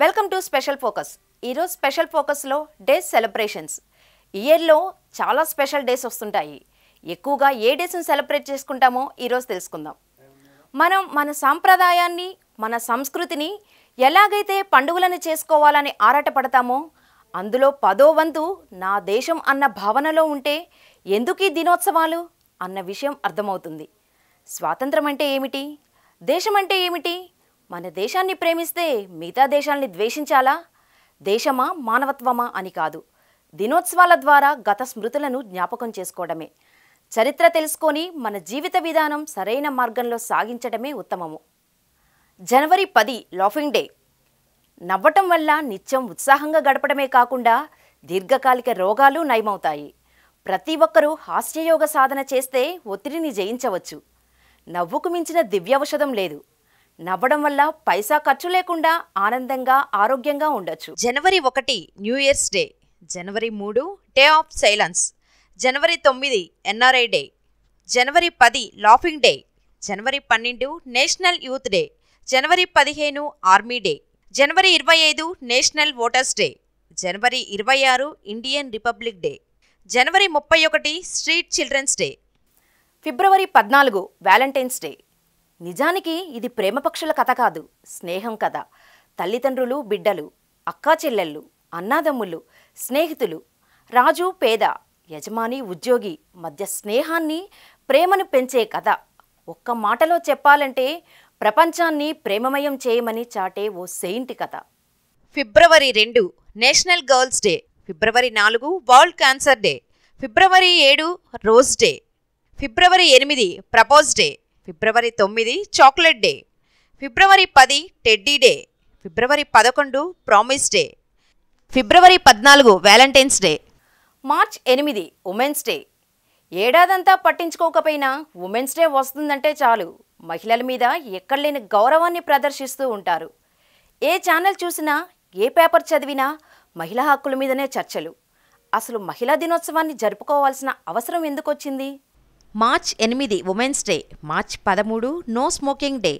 Welcome to special focus. ఈరోజు special ఫోకస్లో days celebrations. ఇయర్లో చాలా స్పెషల్ డేస్ వస్తుంటాయి. ఎక్కువగా ఏ డేస్ని సెలబ్రేట్ చేసుకుంటామో ఈరోజు తెలుసుకుందాం. మనం మన సాంప్రదాయాన్ని, మన సంస్కృతిని ఎలాగైతే పండుగలను చేసుకోవాలని ఆరాటపడతామో అందులో 10వ వంతు నా దేశం అన్న భావనలో ఉంటే ఎందుకు ఈ దినోత్సవాలు అన్న విషయం అర్థమవుతుంది. స్వాతంత్రం అంటే ఏమిటి? దేశం అంటే ఏమిటి? మన దేశాన్ని ప్రేమిస్తే మిగతా దేశాల్ని ద్వేషించాలా? దేశమా మానవత్వమా అని కాదు, దినోత్సవాల ద్వారా గత స్మృతులను జ్ఞాపకం చేసుకోవడమే. చరిత్ర తెలుసుకొని మన జీవిత విధానం సరైన మార్గంలో సాగించడమే ఉత్తమము. జనవరి 10 లాఫింగ్ డే. నవ్వటం వల్ల నిత్యం ఉత్సాహంగా గడపడమే కాకుండా దీర్ఘకాలిక రోగాలు నయమవుతాయి. ప్రతి ఒక్కరూ హాస్యయోగ సాధన చేస్తే ఒత్తిడిని జయించవచ్చు. నవ్వుకు మించిన దివ్యౌషధం లేదు. నవ్వడం వల్ల పైసా ఖర్చు లేకుండా ఆనందంగా ఆరోగ్యంగా ఉండొచ్చు. జనవరి 1 న్యూ ఇయర్స్ డే. జనవరి 3 డే ఆఫ్ సైలెన్స్. జనవరి 9 ఎన్ఆర్ఐ డే. జనవరి 10 లాఫింగ్ డే. జనవరి 12 నేషనల్ యూత్ డే. జనవరి 15 ఆర్మీ డే. జనవరి 25 నేషనల్ ఓటర్స్ డే. జనవరి 26 ఇండియన్ రిపబ్లిక్ డే. జనవరి 31 స్ట్రీట్ చిల్డ్రన్స్ డే. ఫిబ్రవరి 14 వ్యాలంటైన్స్ డే. నిజానికి ఇది ప్రేమపక్షుల కథ కాదు, స్నేహం కథ. తల్లిదండ్రులు బిడ్డలు, అక్కా చెల్లెళ్ళు, అన్నాదమ్ములు, స్నేహితులు, రాజు పేద, యజమాని ఉద్యోగి మధ్య స్నేహాన్ని, ప్రేమను పెంచే కథ. ఒక్క మాటలో చెప్పాలంటే ప్రపంచాన్ని ప్రేమమయం చేయమని చాటే ఓ సెయింట్ కథ. ఫిబ్రవరి 2 నేషనల్ గర్ల్స్ డే. ఫిబ్రవరి 4 వరల్డ్ క్యాన్సర్ డే. ఫిబ్రవరి 7 రోజ్ డే. ఫిబ్రవరి 8 ప్రపోజ్ డే. ఫిబ్రవరి 9 చాక్లెట్ డే. ఫిబ్రవరి 10 టెడ్డీ డే. ఫిబ్రవరి 11 ప్రామిస్ డే. ఫిబ్రవరి 14 Valentine's day. March 8 Women's day. ఏడాదంతా పట్టించుకోకపోయినా ఉమెన్స్ డే వస్తుందంటే చాలు మహిళల మీద ఎక్కడలేని గౌరవాన్ని ప్రదర్శిస్తూ ఉంటారు. ఏ ఛానల్ చూసినా, ఏ పేపర్ చదివినా మహిళా హక్కుల మీదనే చర్చలు. అసలు మహిళా దినోత్సవాన్ని జరుపుకోవాల్సిన అవసరం ఎందుకు వచ్చింది? March 8 Women's Day. March 13 No Smoking Day.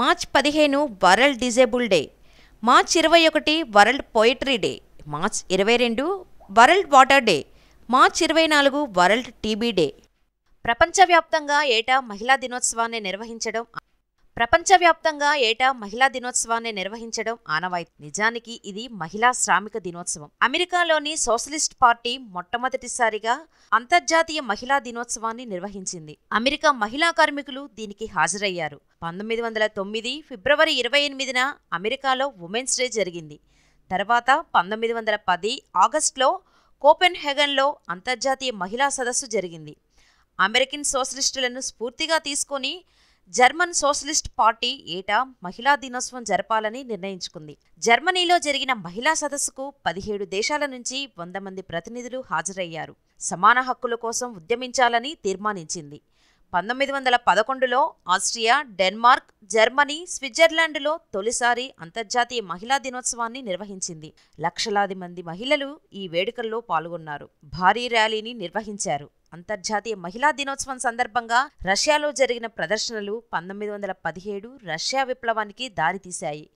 March 15 World Disabled Day. March 21 World Poetry Day. March 22 World Water Day. March 24 World TB Day. ప్రపంచవ్యాప్తంగా ఏటా మహిళా దినోత్సవాన్ని నిర్వహించడం ఆనవాయితీ. నిజానికి ఇది మహిళా శ్రామిక దినోత్సవం. అమెరికాలోని సోషలిస్ట్ పార్టీ మొట్టమొదటిసారిగా అంతర్జాతీయ మహిళా దినోత్సవాన్ని నిర్వహించింది. అమెరికా మహిళా కార్మికులు దీనికి హాజరయ్యారు. 1909 ఫిబ్రవరి 28న అమెరికాలో ఉమెన్స్ డే జరిగింది. తర్వాత 1910 ఆగస్టులో కోపెన్హెగన్లో అంతర్జాతీయ మహిళా సదస్సు జరిగింది. అమెరికన్ సోషలిస్టులను స్ఫూర్తిగా తీసుకొని జర్మన్ సోషలిస్ట్ పార్టీ ఏటా మహిళా దినోత్సవం జరపాలని నిర్ణయించుకుంది. జర్మనీలో జరిగిన మహిళా సదస్సుకు 17 దేశాల నుంచి 100 మంది ప్రతినిధులు హాజరయ్యారు. సమాన హక్కుల కోసం ఉద్యమించాలని తీర్మానించింది. 1911లో ఆస్ట్రియా, డెన్మార్క్, జర్మనీ, స్విట్జర్లాండ్లో తొలిసారి అంతర్జాతీయ మహిళా దినోత్సవాన్ని నిర్వహించింది. లక్షలాది మంది మహిళలు ఈ వేడుకల్లో పాల్గొన్నారు. భారీ ర్యాలీని నిర్వహించారు. అంతర్జాతీయ మహిళా దినోత్సవం సందర్భంగా రష్యాలో జరిగిన ప్రదర్శనలు 1917 రష్యా విప్లవానికి దారితీశాయి.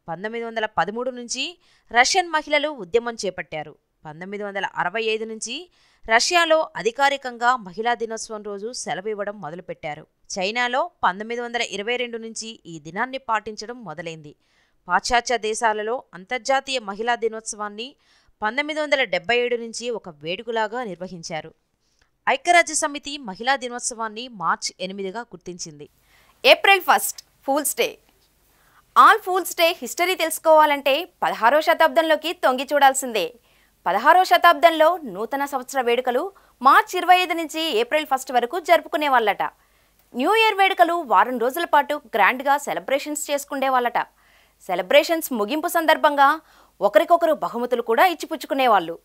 1913 నుంచి రష్యన్ మహిళలు ఉద్యమం చేపట్టారు. 1965 నుంచి రష్యాలో అధికారికంగా మహిళా దినోత్సవం రోజు సెలవు ఇవ్వడం మొదలుపెట్టారు. చైనాలో 1922 నుంచి ఈ దినాన్ని పాటించడం మొదలైంది. పాశ్చాత్య దేశాలలో అంతర్జాతీయ మహిళా దినోత్సవాన్ని 1977 నుంచి ఒక వేడుకలాగా నిర్వహించారు. ఐక్యరాజ్య సమితి మహిళా దినోత్సవాన్ని మార్చ్ 8గా గుర్తించింది. April 1 fools Day. All Fools Day history తెలుసుకోవాలంటే 16వ శతాబ్దంలోకి తొంగి చూడాల్సిందే. 16వ శతాబ్దంలో నూతన సంవత్సర వేడుకలు మార్చ్ 25 నుంచి ఏప్రిల్ 1 వరకు జరుపుకునేవాళ్ళట. న్యూ ఇయర్ వేడుకలు వారం రోజుల పాటు గ్రాండ్గా సెలబ్రేషన్స్ చేసుకునేవాళ్ళట. సెలబ్రేషన్స్ ముగింపు సందర్భంగా ఒకరికొకరు బహుమతులు కూడా ఇచ్చిపుచ్చుకునేవాళ్ళు.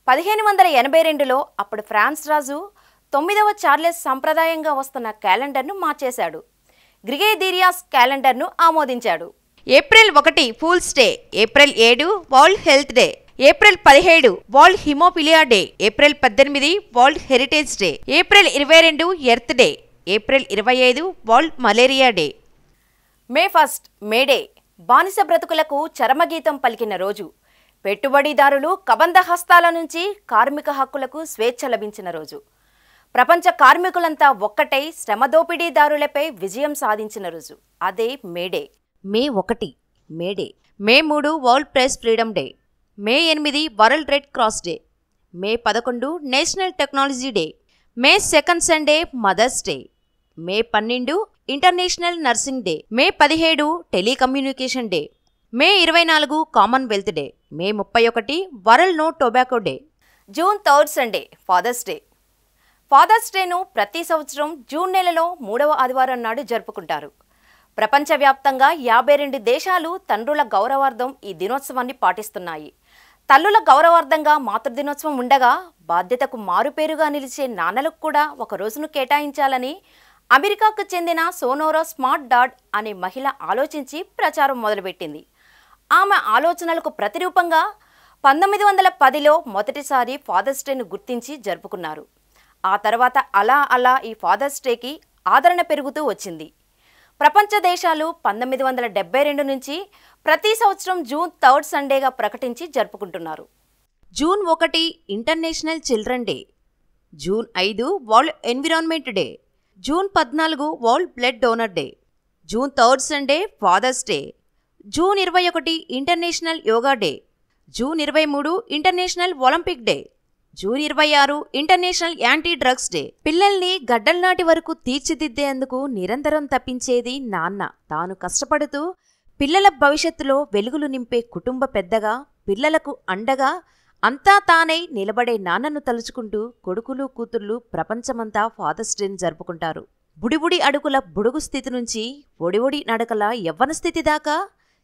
1582లో అప్పుడు ఫ్రాన్స్ రాజు 9వ చార్లెస్ సంప్రదాయంగా వస్తున్న క్యాలెండర్ను మార్చేశాడు. గ్రిగేరియస్ క్యాలెండర్ను ఆమోదించాడు. April 1 fools day. April 7 world health day. April 17 world haemophilia day. April 18 world heritage day. April 22 earth day. April 25 world malaria day. May 1 May Day. బానిస బ్రతుకులకు చరమగీతం పలికిన రోజు, పెట్టుబడిదారులు కబంధ హస్తాల నుంచి కార్మిక హక్కులకు స్వేచ్ఛ లభించిన రోజు, ప్రపంచ కార్మికులంతా ఒక్కటై శ్రమదోపిడీదారులపై విజయం సాధించిన రోజు, అదే May Day. May 1 May Day, May 3 world press freedom day, May 8 world red cross day, May 11 national technology day, May 2nd Sunday mother's day, May 12 international nursing day, May 17 telecommunication day, May 24 Commonwealth day, May 31 world no tobacco day. June 3rd Sunday fathers day. Father's డేను ప్రతి సంవత్సరం June నెలలో 3వ ఆదివారం నాడు జరుపుకుంటారు. ప్రపంచవ్యాప్తంగా 52 దేశాలు తండ్రుల గౌరవార్థం ఈ దినోత్సవాన్ని పాటిస్తున్నాయి. తల్లుల గౌరవార్థంగా మాతృదినోత్సవం ఉండగా, బాధ్యతకు మారుపేరుగా నిలిచే నాన్నలకు కూడా ఒక రోజును కేటాయించాలని అమెరికాకు చెందిన సోనోరా స్మార్ట్ డాడ్ అనే మహిళ ఆలోచించి ప్రచారం మొదలుపెట్టింది. ఆమె ఆలోచనలకు ప్రతిరూపంగా 1910లో మొదటిసారి ఫాదర్స్ డేను గుర్తించి జరుపుకున్నారు. ఆ తర్వాత అలా ఈ ఫాదర్స్ డేకి ఆదరణ పెరుగుతూ వచ్చింది. ప్రపంచ దేశాలు 1972 నుంచి ప్రతి సంవత్సరం జూన్ 3rd సండేగా ప్రకటించి జరుపుకుంటున్నారు. June 1 International Children Day, June 5 World Environment Day, June 14 World Blood Donor Day, June 3rd Sunday fathers Day, June 21 International Yoga Day, June 23 International Olympic Day, June 26 International Anti Drugs Day. పిల్లల్ని గడ్డల్నాటి వరకు తీర్చిదిద్దేందుకు నిరంతరం తప్పించేది నాన్న. తాను కష్టపడుతూ పిల్లల భవిష్యత్తులో వెలుగులు నింపే కుటుంబ పెద్దగా, పిల్లలకు అండగా అంతా తానై నిలబడే నాన్నను తలుచుకుంటూ కొడుకులు కూతుర్లు ప్రపంచమంతా ఫాదర్స్ డేని జరుపుకుంటారు. బుడిబుడి అడుగుల బుడుగు స్థితి నుంచి ఒడిఒడి నడకల యవ్వన స్థితి దాకా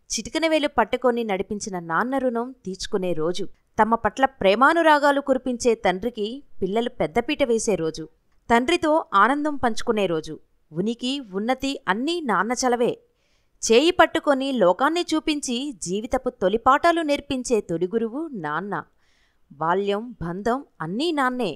చిటికెన వేలు పట్టుకొని నడిపించిన నాన్న రుణం తీర్చుకునే రోజు. తమ పట్ల ప్రేమానురాగాలు కురిపించే తండ్రికి పిల్లలు పెద్దపీట వేసే రోజు. తండ్రితో ఆనందం పంచుకునే రోజు. ఉనికి ఉన్నతి అన్నీ నాన్న చలవే. చేయి పట్టుకొని లోకాన్ని చూపించి జీవితపు తొలిపాఠాలు నేర్పించే తొలి గురువు నాన్న. బాల్యం బంధం అన్నీ నాన్నే.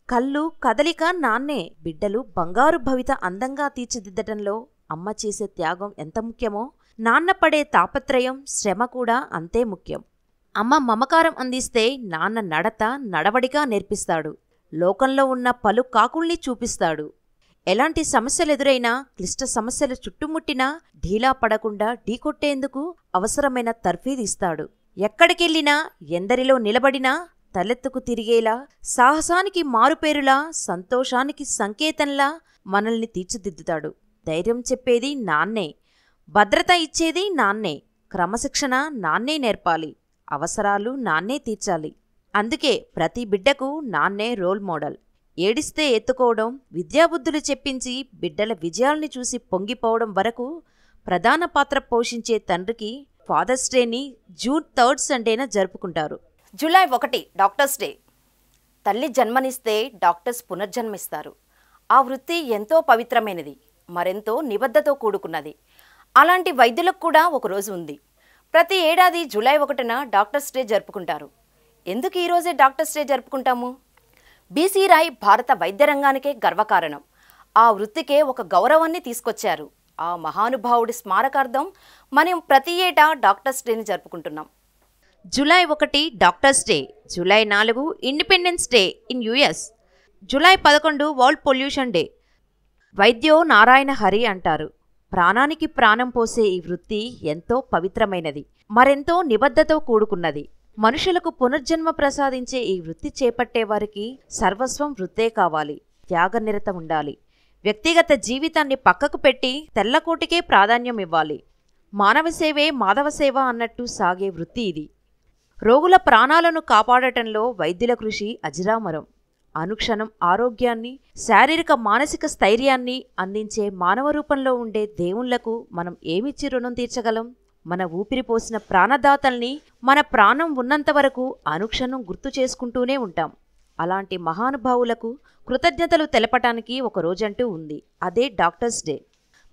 కళ్ళు కదలిక నాన్నే. బిడ్డలు బంగారు భవిత అందంగా తీర్చిదిద్దటంలో అమ్మ చేసే త్యాగం ఎంత ముఖ్యమో, నాన్న పడే తాపత్రయం శ్రమ కూడా అంతే ముఖ్యం. అమ్మ మమకారం అందిస్తే నాన్న నడత నడవడిగా నేర్పిస్తాడు. లోకంలో ఉన్న పలు కాకుల్ని చూపిస్తాడు. ఎలాంటి సమస్యలెదురైనా, క్లిష్ట సమస్యలు చుట్టుముట్టినా ఢీలా పడకుండా ఢీకొట్టేందుకు అవసరమైన తర్ఫీదిస్తాడు. ఎక్కడికెళ్ళినా ఎందరిలో నిలబడినా తలెత్తుకు తిరిగేలా, సాహసానికి మారుపేరులా, సంతోషానికి సంకేతంలా మనల్ని తీర్చిదిద్దుతాడు. ధైర్యం చెప్పేది నాన్నే. భద్రత ఇచ్చేది నాన్నే. క్రమశిక్షణ నాన్నే నేర్పాలి. అవసరాలు నాన్నే తీర్చాలి. అందుకే ప్రతి బిడ్డకు నాన్నే రోల్ మోడల్. ఏడిస్తే ఎత్తుకోవడం, విద్యాబుద్ధులు చెప్పించి బిడ్డల విజయాల్ని చూసి పొంగిపోవడం వరకు ప్రధాన పాత్ర పోషించే తండ్రికి ఫాదర్స్ డేని జూన్ 3rd సండేన జరుపుకుంటారు. July 1 doctors day. తల్లి జన్మనిస్తే డాక్టర్స్ పునర్జన్మిస్తారు. ఆ వృత్తి ఎంతో పవిత్రమైనది, మరెంతో నిబద్ధతో కూడుకున్నది. అలాంటి వైద్యులకు కూడా ఒక రోజు ఉంది. ప్రతి ఏడాది జూలై 1న డాక్టర్స్ డే జరుపుకుంటారు. ఎందుకు ఈరోజే డాక్టర్స్ డే జరుపుకుంటాము? బీసీ రాయ్ భారత వైద్య రంగానికే గర్వకారణం. ఆ వృత్తికే ఒక గౌరవాన్ని తీసుకొచ్చారు. ఆ మహానుభావుడి స్మారకార్థం మనం ప్రతి ఏటా డాక్టర్స్ డేని జరుపుకుంటున్నాం. July 1 doctors day, July 4 independence day in US, July 11 world pollution day. వైద్యో నారాయణ హరి అంటారు. ప్రాణానికి ప్రాణం పోసే ఈ వృత్తి ఎంతో పవిత్రమైనది, మరెంతో నిబద్ధతో కూడుకున్నది. మనుషులకు పునర్జన్మ ప్రసాదించే ఈ వృత్తి చేపట్టేవారికి సర్వస్వం వృత్తే కావాలి. త్యాగనిరత ఉండాలి. వ్యక్తిగత జీవితాన్ని పక్కకు పెట్టి తెల్లకోటికే ప్రాధాన్యం ఇవ్వాలి. మానవ సేవే మాధవ సేవ అన్నట్టు సాగే వృత్తి ఇది. రోగుల ప్రాణాలను కాపాడటంలో వైద్యుల కృషి అజరామరం. అనుక్షణం ఆరోగ్యాన్ని, శారీరక మానసిక స్థైర్యాన్ని అందించే మానవ రూపంలో ఉండే దేవుళ్లకు మనం ఏమిచ్చి రుణం తీర్చగలం? మన ఊపిరిపోసిన ప్రాణదాతల్ని మన ప్రాణం ఉన్నంతవరకు అనుక్షణం గుర్తు చేసుకుంటూనే ఉంటాం. అలాంటి మహానుభావులకు కృతజ్ఞతలు తెలపటానికి ఒక రోజంటూ ఉంది. అదే డాక్టర్స్ డే.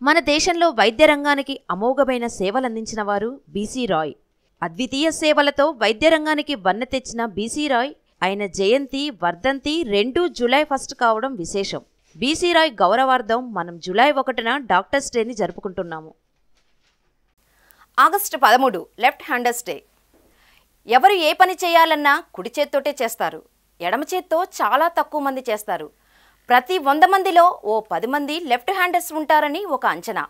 మన దేశంలో వైద్య రంగానికి అమోఘమైన సేవలందించిన వారు బీసీ రాయ్. అద్వితీయ సేవలతో వైద్య రంగానికి వన్నె తెచ్చిన బీసీ రాయ్ ఆయన జయంతి, వర్ధంతి 2 జూలై 1 కావడం విశేషం. బీసీ రాయ్ గౌరవార్థం మనం జూలై 1న డాక్టర్స్ డేని జరుపుకుంటున్నాము. August 13 left handers day. ఎవరు ఏ పని చేయాలన్నా కుడి చేత్తోటే చేస్తారు. ఎడమ చేత్తో చాలా తక్కువ మంది చేస్తారు. ప్రతి 100 మందిలో ఓ 10 మంది లెఫ్ట్ హ్యాండర్స్ ఉంటారని ఒక అంచనా.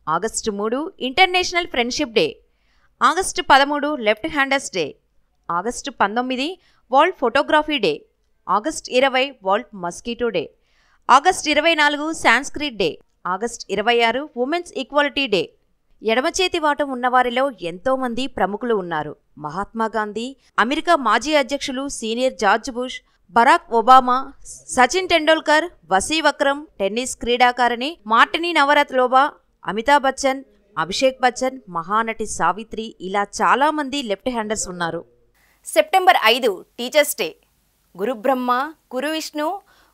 August 3 international friendship day. August 13 left handers day. August 19 world photography day. August 20 world mosquito day. August 24 Sanskrit day. August 26 women's equality day. ఎడమ చేతి వాటం ఉన్నవారిలో ఎంతోమంది ప్రముఖులు ఉన్నారు. మహాత్మా గాంధీ, అమెరికా మాజీ అధ్యక్షులు senior George Bush, Barack Obama, Sachin Tendulkar, Wasim Akram, tennis క్రీడాకారిణి మార్టినీ నవరత్లోవా, అమితాబ్ బచ్చన్, అభిషేక్ బచ్చన్, మహానటి సావిత్రి, ఇలా చాలా మంది లెఫ్ట్ హ్యాండర్స్ ఉన్నారు. September 5 teachers day. గురు బ్రహ్మ, గురు విష్ణు,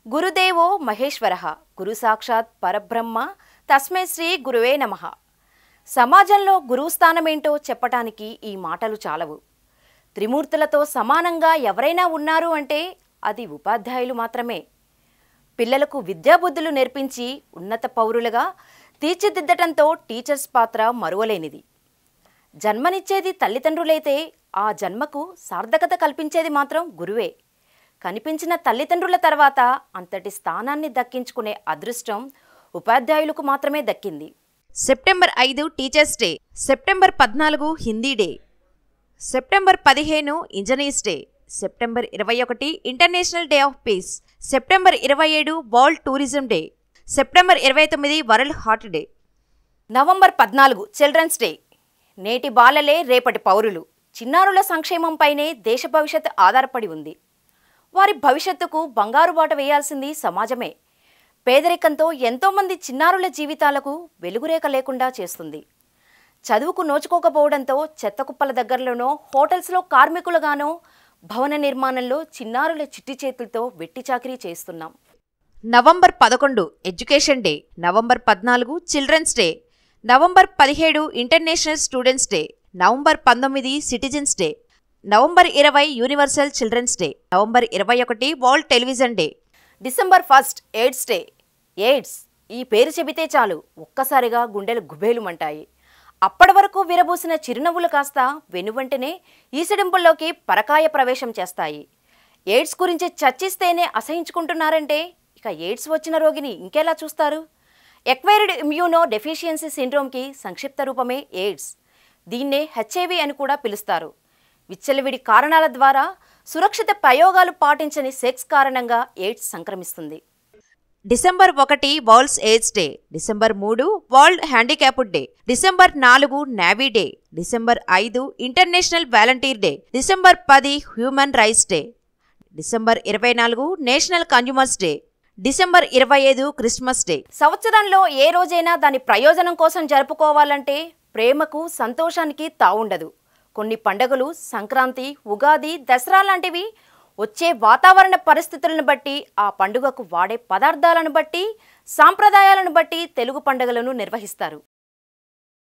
గురుదేవో మహేశ్వరః, గురు సాక్షాత్ పరబ్రహ్మ, తస్మై శ్రీ గురువే నమః. సమాజంలో గురువు స్థానమేంటో చెప్పటానికి ఈ మాటలు చాలవు. త్రిమూర్తులతో సమానంగా ఎవరైనా ఉన్నారు అంటే అది ఉపాధ్యాయులు మాత్రమే. పిల్లలకు విద్యాబుద్ధులు నేర్పించి ఉన్నత పౌరులుగా తీర్చిదిద్దటంతో టీచర్స్ పాత్ర మరువలేనిది. జన్మనిచ్చేది తల్లిదండ్రులైతే ఆ జన్మకు సార్థకత కల్పించేది మాత్రం గురువే. కనిపించిన తల్లిదండ్రుల తర్వాత అంతటి స్థానాన్ని దక్కించుకునే అదృష్టం ఉపాధ్యాయులకు మాత్రమే దక్కింది. September 5 teachers Day. September 14 Hindi Day. September 15 Engineers Day. September 21 International Day of Peace. September 27 World Tourism Day. September 29 World Heart Day. November 14 Children's Day. నేటి బాలలే రేపటి పౌరులు. చిన్నారుల సంక్షేమంపైనే దేశ భవిష్యత్తు ఆధారపడి ఉంది. వారి భవిష్యత్తుకు బంగారు బాట వేయాల్సింది సమాజమే. పేదరికంతో ఎంతోమంది చిన్నారుల జీవితాలకు వెలుగురేఖ లేకుండా చేస్తుంది. చదువుకు నోచుకోకపోవడంతో చెత్తకుప్పల దగ్గరలోనో హోటల్స్లో కార్మికులుగానో భవన నిర్మాణంలో చిన్నారుల చిట్టి చేతులతో వెట్టి చాకిరీ చేస్తున్నాం. November 11 Education Day. November 14 Children's Day. November 17 International Students Day. November 19 Citizens Day. November 20 Universal Children's Day. November 21 World Television Day. December 1 AIDS Day. AIDS ఈ పేరు చెబితే చాలు ఒక్కసారిగా గుండెలు గుబేలుమంటాయి. అప్పటి వరకు విరబూసిన చిరునవ్వులు కాస్త వెనువెంటనే ఈసడింపుల్లోకి పరకాయ ప్రవేశం చేస్తాయి. ఎయిడ్స్ గురించి చర్చిస్తేనే అసహించుకుంటున్నారంటే ఇక ఎయిడ్స్ వచ్చిన రోగిని ఇంకెలా చూస్తారు? ఎక్వైర్డ్ ఇమ్యూనో డెఫిషియన్సీ సిండ్రోమ్కి సంక్షిప్త రూపమే ఎయిడ్స్. దీన్నే హెచ్ఐవి అని కూడా పిలుస్తారు. విచ్చలవిడి కారణాల ద్వారా సురక్షిత ప్రయోగాలు పాటించని సెక్స్ కారణంగా ఎయిడ్స్ సంక్రమిస్తుంది. December 1 worlds AIDS day. December 3 world handicapped day. December 4 navy day. December 5 international volunteer day. December 10 human rights day. December 24 national consumers day. December 25 Christmas day. సంవత్సరంలో ఏ రోజైనా దాని ప్రయోజనం కోసం జరుపుకోవాలంటే ప్రేమకు సంతోషానికి తావుండదు. కొన్ని పండుగలు సంక్రాంతి, ఉగాది, దసరా లాంటివి వచ్చే వాతావరణ పరిస్థితులను బట్టి, ఆ పండుగకు వాడే పదార్థాలను బట్టి, సాంప్రదాయాలను బట్టి తెలుగు పండుగలను నిర్వహిస్తారు.